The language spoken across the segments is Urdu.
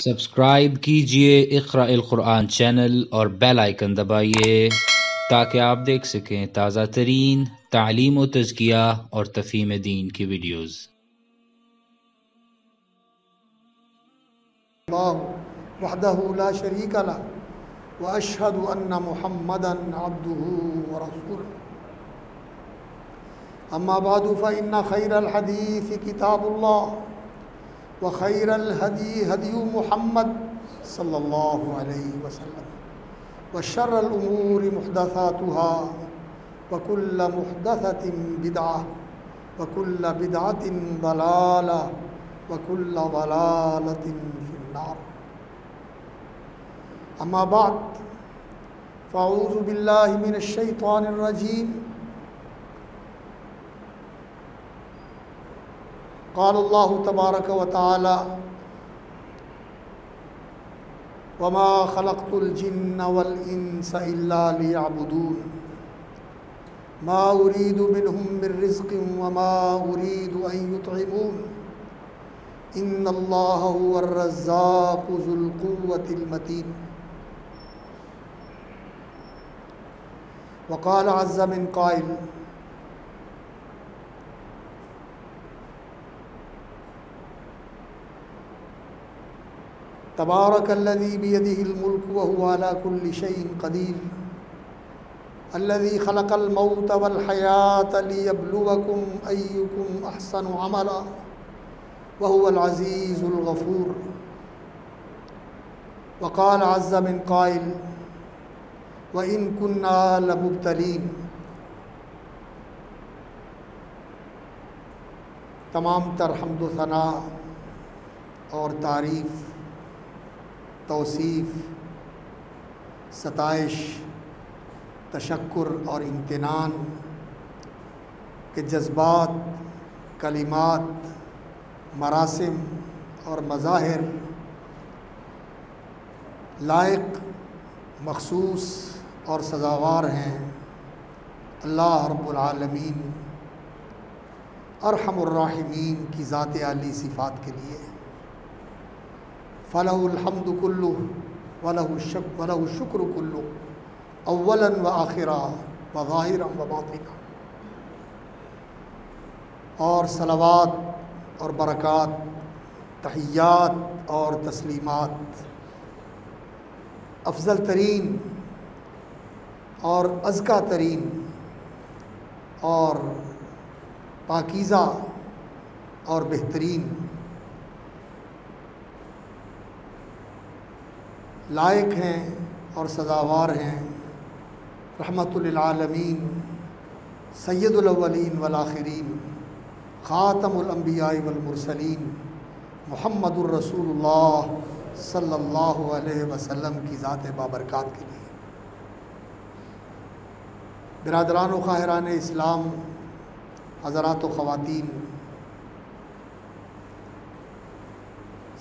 سبسکرائب کیجئے اقرأ القرآن چینل اور بیل آئیکن دبائیے تاکہ آپ دیکھ سکیں تازہ ترین تعلیم و تزکیہ اور تفہیم دین کی ویڈیوز۔ اللہ وحدہ لا شریک لہ واشہد ان محمدا عبدہ ورسولہ اما بعد فإن خیر الحدیث کتاب اللہ وخیر الہدی ہدی محمد صلی اللہ علیہ وسلم وشر الامور محدثاتها وکل محدثۃ بدعہ وکل بدعۃ ضلالہ وکل ضلالۃ فی النار۔ اما بعد فاعوذ باللہ من الشیطان الرجیم۔ قال اللہ تبارک و تعالی وما خلقت الجن والانس الا لیعبدون ما اريد منهم من رزق وما اريد ان يطعمون ان اللہ هو الرزاق ذو القوة المتین۔ وقال عز من قائل تبارک الذی بیدہ الملک وهو على كل شیء قدیر الذی خلق الموت والحیاة لیبلوکم ایکم احسن عملا وهو العزیز الغفور۔ وقال عز من قائل وَإِن كُنَّا لَمُبْتَلِينَ۔ تمام تر حمد و ثنا اور تعریف، توصیف، ستائش، تشکر اور امتنان کے جذبات، کلمات، مراسم اور مظاہر لائق، مخصوص اور سزاوار ہیں اللہ رب العالمین ارحم الراحمین کی ذات عالی صفات کے لیے۔ فلہ الحمد کلہ ولہ الشکر کلہ اولا و آخرا و ظاہرا و باطنا۔ اور صلوات اور برکات، تحیات اور تسلیمات افضل ترین اور ازکیٰ ترین اور پاکیزہ اور بہترین لائق ہیں اور سزاوار ہیں رحمت للعالمین سید الاولین والآخرین خاتم الانبیاء والمرسلین محمد الرسول اللہ صلی اللہ علیہ وسلم کی ذات بابرکات کے لیے۔ برادران و خواہران اسلام، حضرات و خواتین،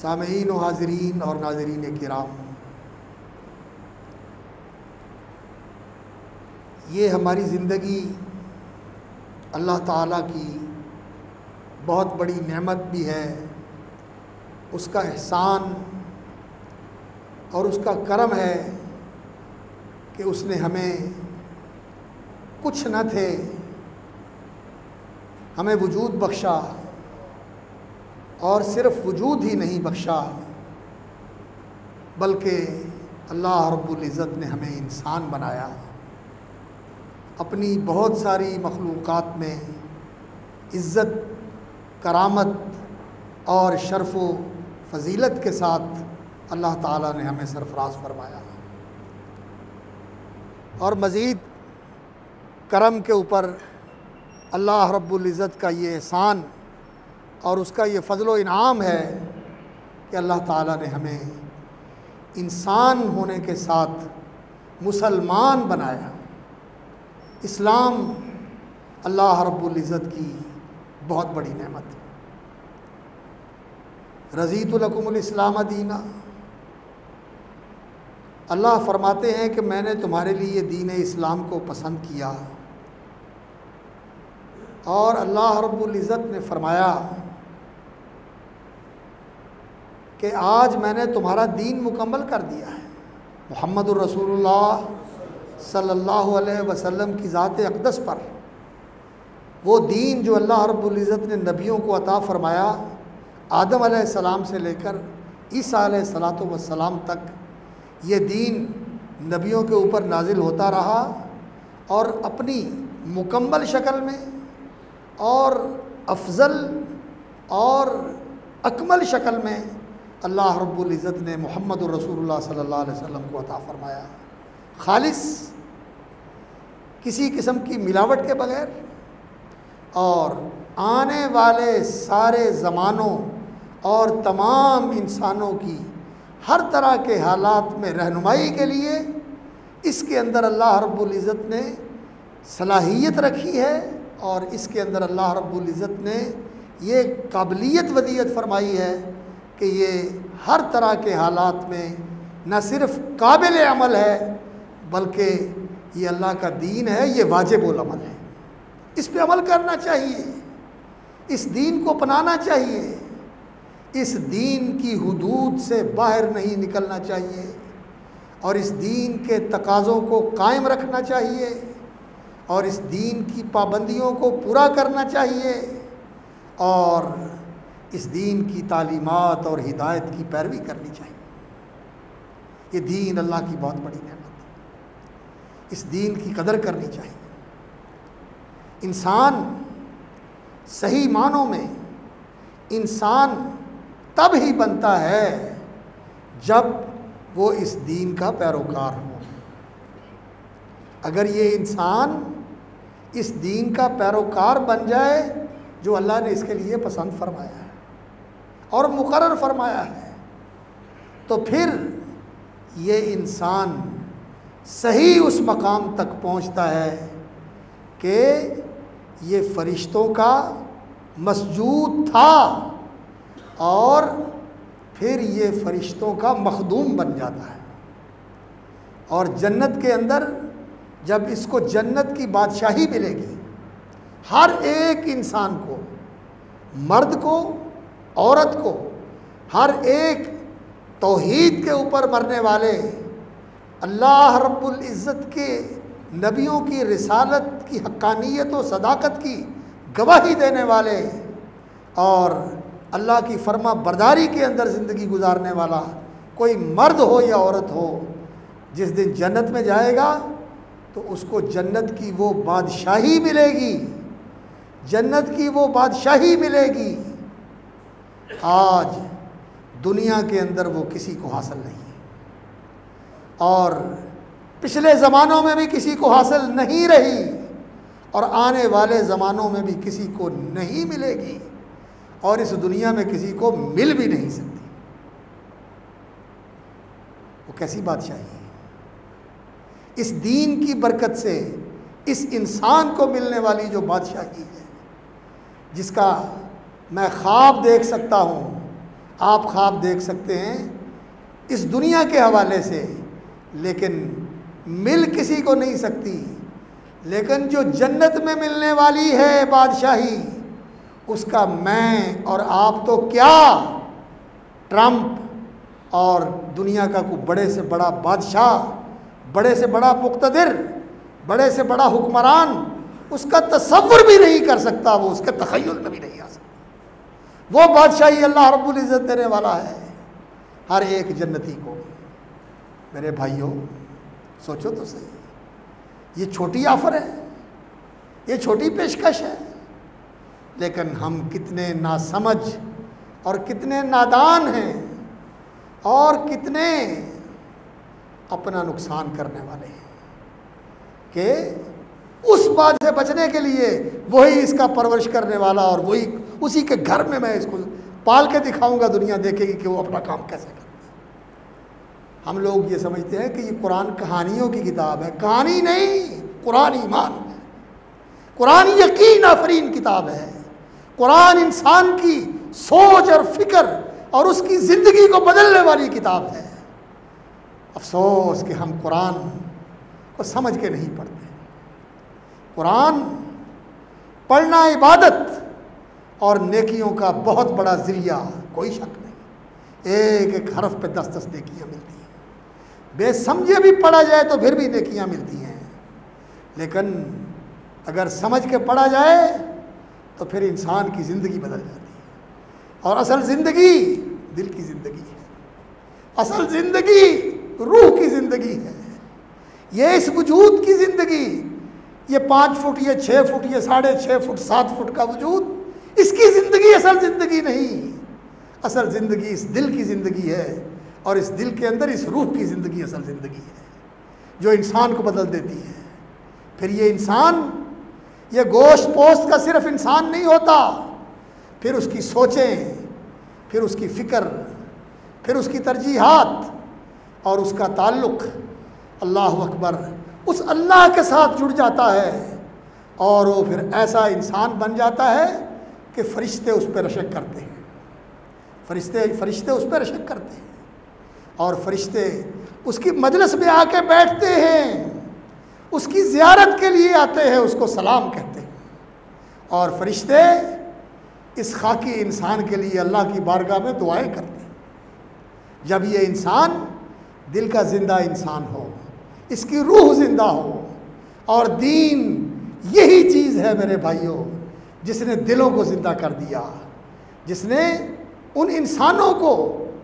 سامعین و حاضرین اور ناظرین کرام، یہ ہماری زندگی اللہ تعالیٰ کی بہت بڑی نعمت بھی ہے، اس کا احسان اور اس کا کرم ہے کہ اس نے ہمیں کچھ نہ تھے ہمیں وجود بخشا، اور صرف وجود ہی نہیں بخشا بلکہ اللہ رب العزت نے ہمیں انسان بنایا، اپنی بہت ساری مخلوقات میں عزت، کرامت اور شرف و فضیلت کے ساتھ اللہ تعالیٰ نے ہمیں سرفراز فرمایا، اور مزید کرم کے اوپر اللہ رب العزت کا یہ احسان اور اس کا یہ فضل و انعام ہے کہ اللہ تعالیٰ نے ہمیں انسان ہونے کے ساتھ مسلمان بنایا۔ اسلام اللہ رب العزت کی بہت بڑی نعمت ہے۔ رضیت لکم الاسلام دینا، اللہ فرماتے ہیں کہ میں نے تمہارے لیے دین اسلام کو پسند کیا، اور اللہ رب العزت نے فرمایا کہ آج میں نے تمہارا دین مکمل کر دیا ہے۔ محمد الرسول اللہ صلی اللہ علیہ وسلم کی ذات اقدس پر وہ دین جو اللہ رب العزت نے نبیوں کو عطا فرمایا، آدم علیہ السلام سے لے کر عیسیٰ علیہ السلام تک، یہ دین نبیوں کے اوپر نازل ہوتا رہا اور اپنی مکمل شکل میں اور افضل اور اکمل شکل میں اللہ رب العزت نے محمد الرسول اللہ صلی اللہ علیہ وسلم کو عطا فرمایا، خالص، کسی قسم کی ملاوٹ کے بغیر، اور آنے والے سارے زمانوں اور تمام انسانوں کی ہر طرح کے حالات میں رہنمائی کے لیے اس کے اندر اللہ رب العزت نے صلاحیت رکھی ہے، اور اس کے اندر اللہ رب العزت نے یہ قابلیت ودیت فرمائی ہے کہ یہ ہر طرح کے حالات میں نہ صرف قابل عمل ہے بلکہ یہ اللہ کا دین ہے، یہ واجب العمل ہے، اس پہ عمل کرنا چاہیے، اس دین کو اپنانا چاہیے، اس دین کی حدود سے باہر نہیں نکلنا چاہیے، اور اس دین کے تقاضوں کو قائم رکھنا چاہیے، اور اس دین کی پابندیوں کو پورا کرنا چاہیے، اور اس دین کی تعلیمات اور ہدایت کی پیروی کرنی چاہیے۔ یہ دین اللہ کی بہت بڑی نعمت ہے، اس دین کی قدر کرنی چاہیے۔ انسان صحیح معنوں میں انسان تب ہی بنتا ہے جب وہ اس دین کا پیروکار ہو۔ اگر یہ انسان اس دین کا پیروکار بن جائے جو اللہ نے اس کے لیے پسند فرمایا ہے اور مقرر فرمایا ہے، تو پھر یہ انسان صحیح اس مقام تک پہنچتا ہے کہ یہ فرشتوں کا مسجود تھا، اور پھر یہ فرشتوں کا مخدوم بن جاتا ہے، اور جنت کے اندر جب اس کو جنت کی بادشاہی ملے گی، ہر ایک انسان کو، مرد کو، عورت کو، ہر ایک توحید کے اوپر مرنے والے، اللہ رب العزت کے نبیوں کی رسالت کی حقانیت و صداقت کی گواہی دینے والے، اور اللہ کی فرما برداری کے اندر زندگی گزارنے والا کوئی مرد ہو یا عورت ہو، جس دن جنت میں جائے گا تو اس کو جنت کی وہ بادشاہی ملے گی، جنت کی وہ بادشاہی ملے گی آج دنیا کے اندر وہ کسی کو حاصل نہیں ہے، اور پچھلے زمانوں میں بھی کسی کو حاصل نہیں رہی، اور آنے والے زمانوں میں بھی کسی کو نہیں ملے گی، اور اس دنیا میں کسی کو مل بھی نہیں سکتی۔ وہ کیسی بادشاہی ہے؟ اس دین کی برکت سے اس انسان کو ملنے والی جو بادشاہی ہے، جس کا میں خواب دیکھ سکتا ہوں، آپ خواب دیکھ سکتے ہیں اس دنیا کے حوالے سے، لیکن مل کسی کو نہیں سکتی، لیکن جو جنت میں ملنے والی ہے بادشاہی، اس کا میں اور آپ تو کیا، ٹرمپ اور دنیا کا کوئی بڑے سے بڑا بادشاہ، بڑے سے بڑا مقتدر، بڑے سے بڑا حکمران اس کا تصور بھی نہیں کر سکتا، وہ اس کے تخیل میں بھی نہیں آ سکتا۔ وہ بادشاہی اللہ رب العزت دینے والا ہے ہر ایک جنتی کو۔ میرے بھائیوں، سوچو تو صحیح، یہ چھوٹی آفر ہے، یہ چھوٹی پیشکش ہے، لیکن ہم کتنے ناسمجھ اور کتنے نادان ہیں، اور کتنے اپنا نقصان کرنے والے ہیں کہ اس بات سے بچنے کے لیے وہی اس کا پرورش کرنے والا، اور وہی اسی کے گھر میں اس کو پال کے دکھاؤں گا، دنیا دیکھے گی کہ وہ اپنا کام کیسے کرتا ہے۔ ہم لوگ یہ سمجھتے ہیں کہ یہ قرآن کہانیوں کی کتاب ہے، کہانی نہیں، قرآن ایمان ہے، قرآن یقین آفرین کتاب ہے، قرآن انسان کی سوچ اور فکر اور اس کی زندگی کو بدلنے والی کتاب ہے۔ افسوس کہ ہم قرآن کو سمجھ کے نہیں پڑھتے۔ قرآن پڑھنا عبادت اور نیکیوں کا بہت بڑا ذریعہ، کوئی شک نہیں۔ ایک ایک حرف پہ 10-10 نیکیاں ملتی ہیں۔ بے سمجھے بھی پڑھا جائے تو پھر بھی نیکیاں ملتی ہیں، لیکن اگر سمجھ کے پڑھا جائے تو پھر انسان کی زندگی بدل جاتی ہے۔ اور اصل زندگی دل کی زندگی ہے، اصل زندگی روح کی زندگی ہے۔ یہ اس وجود کی زندگی، یہ 5 فٹ، یہ 6 فٹ، یہ 6.5 فٹ، 7 فٹ کا وجود، اس کی زندگی اصل زندگی نہیں۔ اصل زندگی اس دل کی زندگی ہے، اور اس دل کے اندر اس روح کی زندگی اصل زندگی ہے جو انسان کو بدل دیتی ہے۔ پھر یہ انسان، یہ گوشت پوست کا صرف انسان نہیں ہوتا، پھر اس کی سوچیں، پھر اس کی فکر، پھر اس کی ترجیحات اور اس کا تعلق اللہ اکبر اس اللہ کے ساتھ جڑ جاتا ہے، اور وہ پھر ایسا انسان بن جاتا ہے کہ فرشتے اس پہ رشک کرتے ہیں، فرشتے اس پہ رشک کرتے ہیں، اور فرشتے اس کی مجلس میں آ کے بیٹھتے ہیں، اس کی زیارت کے لیے آتے ہیں، اس کو سلام کہتے ہیں، اور فرشتے اس خاکی انسان کے لیے اللہ کی بارگاہ میں دعائیں کرتے ہیں۔ جب یہ انسان دل کا زندہ انسان ہو، اس کی روح زندہ ہو، اور دین یہی چیز ہے میرے بھائیوں جس نے دلوں کو زندہ کر دیا، جس نے ان انسانوں کو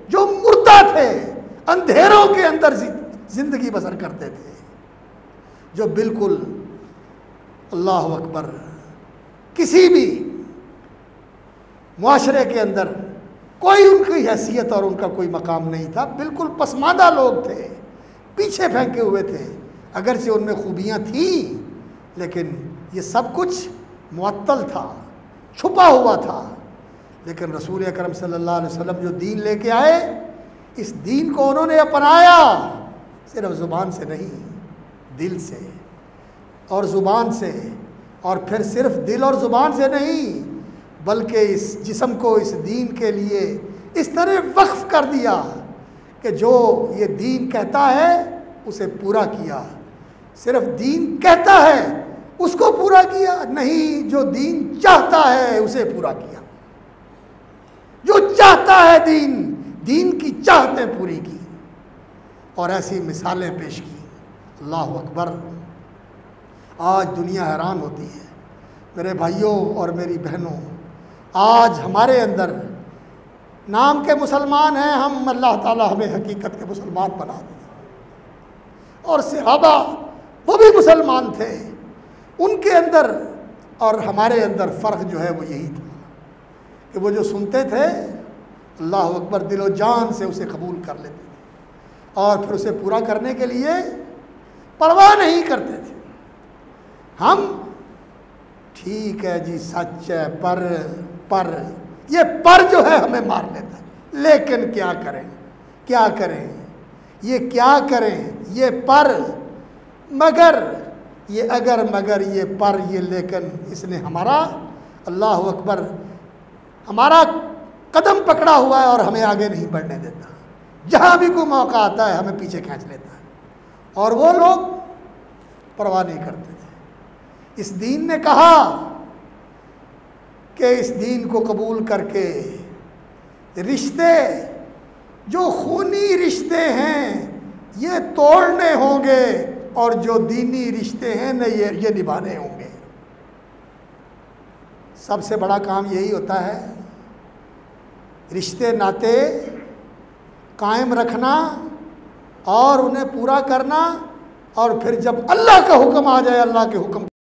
جو مردہ تھے، اندھیروں کے اندر زندگی بسر کرتے تھے، جو بالکل اللہ اکبر کسی بھی معاشرے کے اندر کوئی ان کی حیثیت اور ان کا کوئی مقام نہیں تھا، بالکل پسماندہ لوگ تھے، پیچھے پھینکے ہوئے تھے، اگرچہ ان میں خوبیاں تھیں لیکن یہ سب کچھ معطل تھا، چھپا ہوا تھا۔ لیکن رسول اکرم صلی اللہ علیہ وسلم جو دین لے کے آئے، اس دین کو انہوں نے اپنایا، صرف زبان سے نہیں، دل سے اور زبان سے، اور پھر صرف دل اور زبان سے نہیں بلکہ اس جسم کو اس دین کے لیے اس طرح وقف کر دیا کہ جو یہ دین کہتا ہے اسے پورا کیا، صرف دین کہتا ہے اس کو پورا کیا نہیں، جو دین چاہتا ہے اسے پورا کیا، جو چاہتا ہے دین کی چاہتیں پوری کی، اور ایسی مثالیں پیش کی۔ اللہ اکبر۔ آج دنیا حیران ہوتی ہے میرے بھائیوں اور میری بہنوں، آج ہمارے اندر نام کے مسلمان ہیں ہم، اللہ تعالیٰ ہمیں حقیقت کے مسلمان بنا دیا، اور صحابہ وہ بھی مسلمان تھے، ان کے اندر اور ہمارے اندر فرق جو ہے وہ یہی تھا کہ وہ جو سنتے تھے اللہ اکبر دل و جان سے اسے قبول کر لیتے تھے، اور پھر اسے پورا کرنے کے لیے پرواہ نہیں کرتے تھے۔ ہم ٹھیک ہے جی سچ ہے، پر یہ پر جو ہے ہمیں مار لیتا ہے، لیکن کیا کریں یہ کیا کریں، یہ پر مگر یہ اگر مگر یہ پر یہ لیکن، اس نے ہمارا اللہ اکبر ہمارا قدم پکڑا ہوا ہے اور ہمیں آگے نہیں بڑھنے دیتا، جہاں بھی کوئی موقع آتا ہے ہمیں پیچھے کھینچ لیتا ہے، اور وہ لوگ پرواہ نہیں کرتے تھے۔ اس دین نے کہا کہ اس دین کو قبول کر کے رشتے جو خونی رشتے ہیں یہ توڑنے ہوں گے، اور جو دینی رشتے ہیں یہ نبھانے ہوں گے۔ سب سے بڑا کام یہی ہوتا ہے، رشتے ناطے قائم رکھنا اور انہیں پورا کرنا، اور پھر جب اللہ کا حکم آ جائے اللہ کے حکم